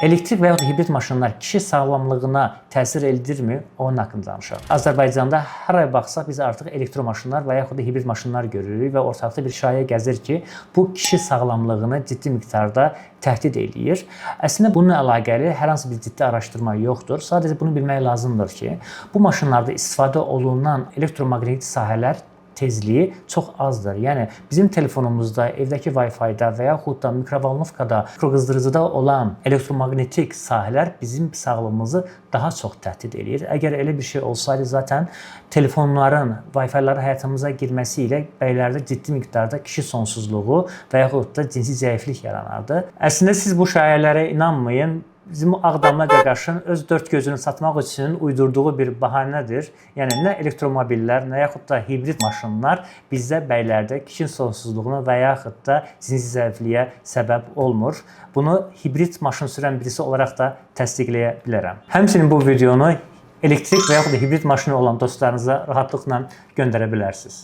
Elektrik və ya da hibrid maşınlar kişi sağlamlığına təsir edirmi? Onun haqqında danışaq. Azərbaycanda hər ay baxsaq biz artıq elektromaşınlar və yaxud da hibrid maşınlar görürük və ortalıqda bir şayiə gəzir ki, bu kişi sağlamlığını ciddi miqdarda təhdid eləyir. Əslində bununla əlaqəli hər hansı bir ciddi araşdırma yoxdur. Sadəcə bunu bilmək lazımdır ki, bu maşınlarda istifadə olunan elektromaqnetik sahələr tezliyi çox azdır. Yəni bizim telefonumuzda, evdəki Wi-Fi-da və yaxud da mikrovolnovkada, mikroqızdırıcıda olan elektromaqnetik sahələr bizim sağlığımızı daha çox təhdid edir. Əgər elə bir şey olsaydı zaten telefonların, Wi-Fi-ların həyatımıza girməsi ilə bəylərdə ciddi miqdarda kişi sonsuzluğu və yaxud da cinsi zəiflik yaranardı. Əslində siz bu şayiələrə inanmayın. Bizim Ağdamla Qəqaşın öz dörd gözünü satmaq üçün uydurduğu bir bəhanədir. Yəni nə elektromobillər, nə yaxud da hibrid maşınlar bizdə bəylərdə kişi sonsuzluğuna və yaxud da cinsi zəifliyə səbəb olmur. Bunu hibrid maşın sürən birisi olaraq da təsdiqləyə bilərəm. Həmçinin bu videonu elektrik və yaxud da hibrid maşını olan dostlarınıza rahatlıqla göndərə bilərsiniz.